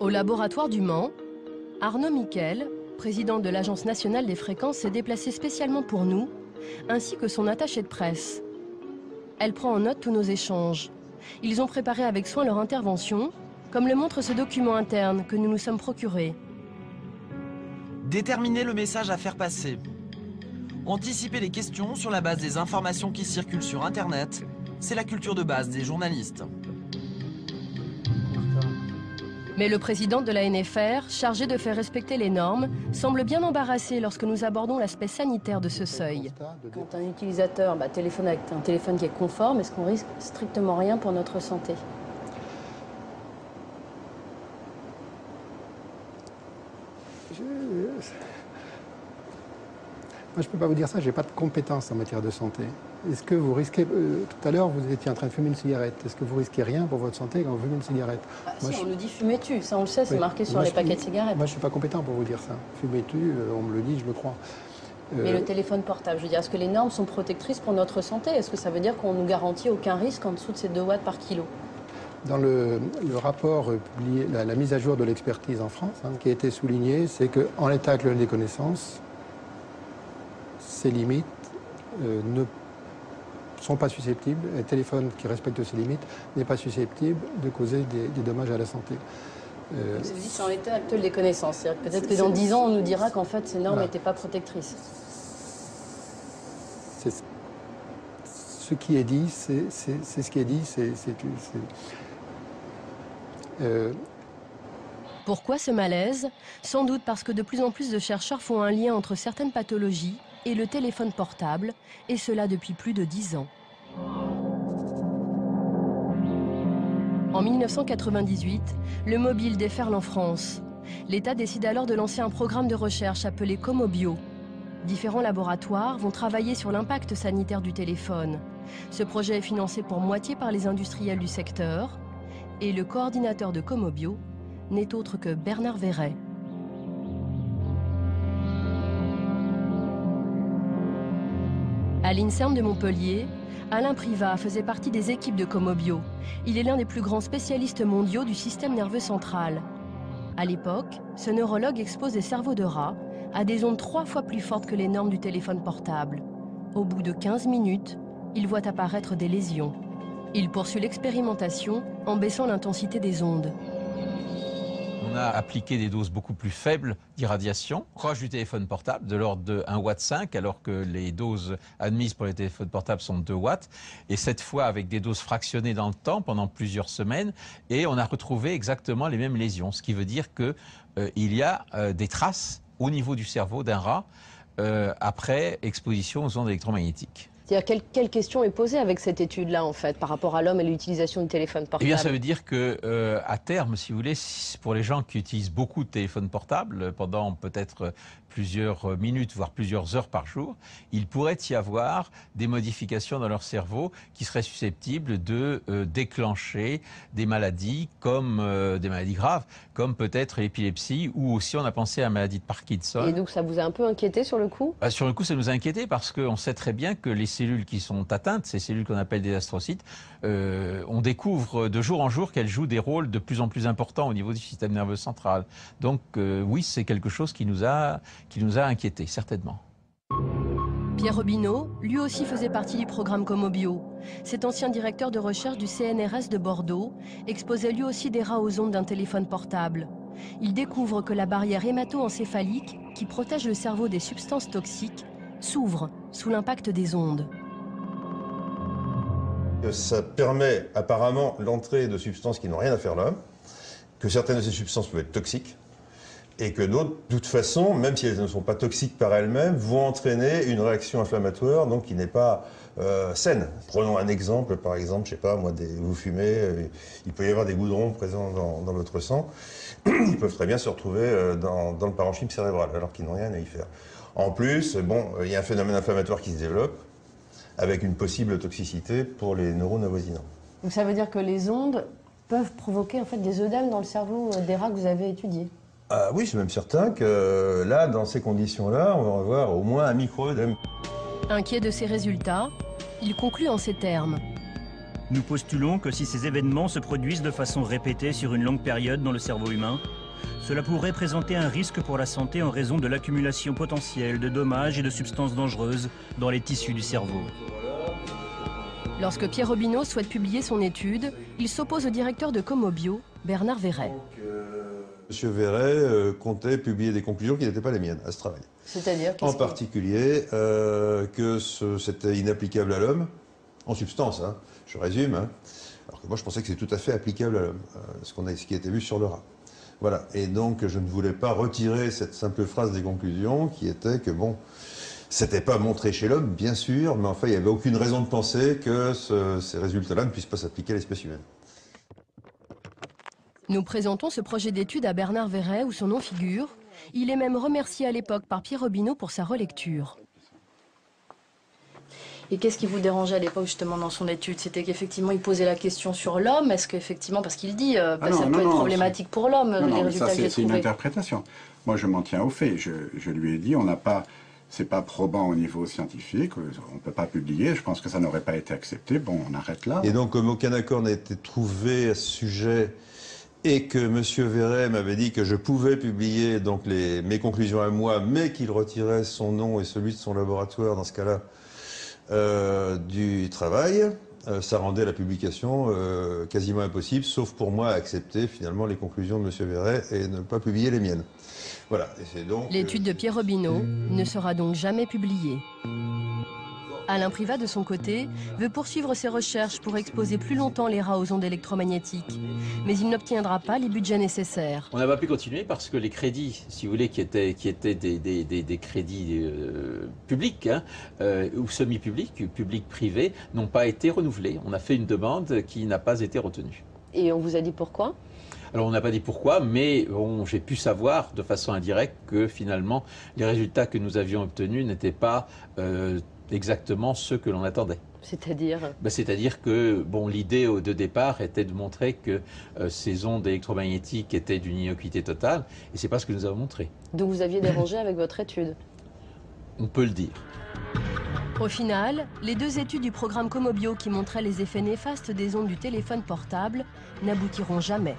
Au laboratoire du Mans, Arnaud Miquel, président de l'Agence nationale des fréquences, s'est déplacé spécialement pour nous, ainsi que son attachée de presse. Elle prend en note tous nos échanges. Ils ont préparé avec soin leur intervention, comme le montre ce document interne que nous nous sommes procurés. Déterminer le message à faire passer. Anticiper les questions sur la base des informations qui circulent sur Internet, c'est la culture de base des journalistes. Mais le président de la NFR, chargé de faire respecter les normes, semble bien embarrassé lorsque nous abordons l'aspect sanitaire de ce seuil. Quand un utilisateur téléphone avec un téléphone qui est conforme, est-ce qu'on risque strictement rien pour notre santé? Moi, je ne peux pas vous dire ça, je n'ai pas de compétences en matière de santé. Est-ce que vous risquez, tout à l'heure, vous étiez en train de fumer une cigarette. Est-ce que vous risquez rien pour votre santé quand vous fumez une cigarette? Moi, si, on nous dit fumez-tu, ça on le sait, c'est marqué sur les paquets de cigarettes. Moi, je ne suis pas compétent pour vous dire ça. Fumez-tu, on me le dit, je le crois. Mais le téléphone portable, je veux dire, est-ce que les normes sont protectrices pour notre santé? Est-ce que ça veut dire qu'on nous garantit aucun risque en dessous de ces 2 watts par kilo? Dans le rapport publié, la mise à jour de l'expertise en France, qui a été soulignée, c'est qu'en l'état actuel des connaissances, ces limites ne sont pas susceptibles, un téléphone qui respecte ces limites n'est pas susceptible de causer des dommages à la santé. Ça veut dire c'est en l'état actuel des connaissances. Peut-être que dans 10 ans, on nous dira qu'en fait, ces normes n'étaient pas protectrices. Ce qui est dit, c'est ce qui est dit, Pourquoi ce malaise? Sans doute parce que de plus en plus de chercheurs font un lien entre certaines pathologies et le téléphone portable, et cela depuis plus de 10 ans. En 1998, le mobile déferle en France. L'État décide alors de lancer un programme de recherche appelé Comobio. Différents laboratoires vont travailler sur l'impact sanitaire du téléphone. Ce projet est financé pour moitié par les industriels du secteur, et le coordinateur de Comobio n'est autre que Bernard Verret. À l'INSERM de Montpellier, Alain Privat faisait partie des équipes de Comobio. Il est l'un des plus grands spécialistes mondiaux du système nerveux central. À l'époque, ce neurologue expose des cerveaux de rats à des ondes 3 fois plus fortes que les normes du téléphone portable. Au bout de 15 minutes, il voit apparaître des lésions. Il poursuit l'expérimentation en baissant l'intensité des ondes. On a appliqué des doses beaucoup plus faibles d'irradiation, proche du téléphone portable, de l'ordre de 1,5 W, alors que les doses admises pour les téléphones portables sont 2 watts. Et cette fois, avec des doses fractionnées dans le temps, pendant plusieurs semaines, et on a retrouvé exactement les mêmes lésions. Ce qui veut dire qu'il y a des traces au niveau du cerveau d'un rat après exposition aux ondes électromagnétiques. C'est-à-dire, quelle question est posée avec cette étude-là, en fait, par rapport à l'homme et l'utilisation du téléphone portable? Eh bien, ça veut dire que, à terme, si vous voulez, pour les gens qui utilisent beaucoup de téléphones portables, pendant peut-être plusieurs minutes, voire plusieurs heures par jour, il pourrait y avoir des modifications dans leur cerveau qui seraient susceptibles de déclencher des maladies, comme des maladies graves, comme peut-être l'épilepsie, ou aussi on a pensé à la maladie de Parkinson. Et donc, ça vous a un peu inquiété sur le coup? Sur le coup, ça nous a inquiété parce qu'on sait très bien que les cellules qui sont atteintes, ces cellules qu'on appelle des astrocytes, on découvre de jour en jour qu'elles jouent des rôles de plus en plus importants au niveau du système nerveux central. Donc oui, c'est quelque chose qui nous a inquiétés, certainement. Pierre Robineau, lui aussi faisait partie du programme Comobio. Cet ancien directeur de recherche du CNRS de Bordeaux exposait lui aussi des rats aux ondes d'un téléphone portable. Il découvre que la barrière hémato-encéphalique, qui protège le cerveau des substances toxiques, s'ouvre sous l'impact des ondes. Ça permet apparemment l'entrée de substances qui n'ont rien à faire là, que certaines de ces substances peuvent être toxiques, et que d'autres, de toute façon, même si elles ne sont pas toxiques par elles-mêmes, vont entraîner une réaction inflammatoire, donc qui n'est pas saine. Prenons un exemple, par exemple, je sais pas, moi, vous fumez, il peut y avoir des goudrons présents dans votre sang, ils peuvent très bien se retrouver dans le parenchyme cérébral, alors qu'ils n'ont rien à y faire. En plus, bon, il y a un phénomène inflammatoire qui se développe, avec une possible toxicité pour les neurones avoisinants. Donc ça veut dire que les ondes peuvent provoquer en fait des œdèmes dans le cerveau des rats que vous avez étudiés? Ah oui, je suis même certain que là, dans ces conditions-là, on va avoir au moins un micro-œdème. Inquiet de ces résultats, il conclut en ces termes. Nous postulons que si ces événements se produisent de façon répétée sur une longue période dans le cerveau humain, cela pourrait présenter un risque pour la santé en raison de l'accumulation potentielle de dommages et de substances dangereuses dans les tissus du cerveau. Lorsque Pierre Robineau souhaite publier son étude, il s'oppose au directeur de Comobio, Bernard Verret. Monsieur Verret comptait publier des conclusions qui n'étaient pas les miennes à ce travail. C'est-à-dire En particulier que c'était inapplicable à l'homme, en substance, hein, je résume, hein, alors que moi je pensais que c'est tout à fait applicable à l'homme, ce qui a été vu sur le rat. Voilà, et donc je ne voulais pas retirer cette simple phrase des conclusions qui était que bon, c'était pas montré chez l'homme, bien sûr, mais enfin il n'y avait aucune raison de penser que ces résultats-là ne puissent pas s'appliquer à l'espèce humaine. Nous présentons ce projet d'étude à Bernard Verret où son nom figure. Il est même remercié à l'époque par Pierre Robineau pour sa relecture. Et qu'est-ce qui vous dérangeait à l'époque justement dans son étude? C'était qu'effectivement il posait la question sur l'homme. Est-ce qu'effectivement, parce qu'il dit ça peut être problématique pour l'homme, les résultats que j'ai trouvés. C'est une interprétation. Moi je m'en tiens aux faits. Je lui ai dit, c'est pas probant au niveau scientifique, on ne peut pas publier, je pense que ça n'aurait pas été accepté, bon on arrête là. Et donc comme aucun accord n'a été trouvé à ce sujet, et que M. Verret m'avait dit que je pouvais publier donc mes conclusions à moi, mais qu'il retirait son nom et celui de son laboratoire dans ce cas-là du travail, ça rendait la publication quasiment impossible, sauf pour moi à accepter finalement les conclusions de M. Verret et ne pas publier les miennes. Voilà. L'étude de Pierre Robineau ne sera donc jamais publiée. Alain Privat, de son côté, veut poursuivre ses recherches pour exposer plus longtemps les rats aux ondes électromagnétiques. Mais il n'obtiendra pas les budgets nécessaires. On n'a pas pu continuer parce que les crédits, si vous voulez, qui étaient des crédits publics hein, ou semi-publics, publics-privés, n'ont pas été renouvelés. On a fait une demande qui n'a pas été retenue. Et on vous a dit pourquoi ? Alors on n'a pas dit pourquoi, mais j'ai pu savoir de façon indirecte que finalement les résultats que nous avions obtenus n'étaient pas exactement ceux que l'on attendait. C'est-à-dire c'est-à-dire que bon, l'idée de départ était de montrer que ces ondes électromagnétiques étaient d'une innocuité totale, et c'est pas ce que nous avons montré. Donc vous aviez dérangé avec votre étude? On peut le dire. Au final, les deux études du programme Comobio qui montraient les effets néfastes des ondes du téléphone portable n'aboutiront jamais.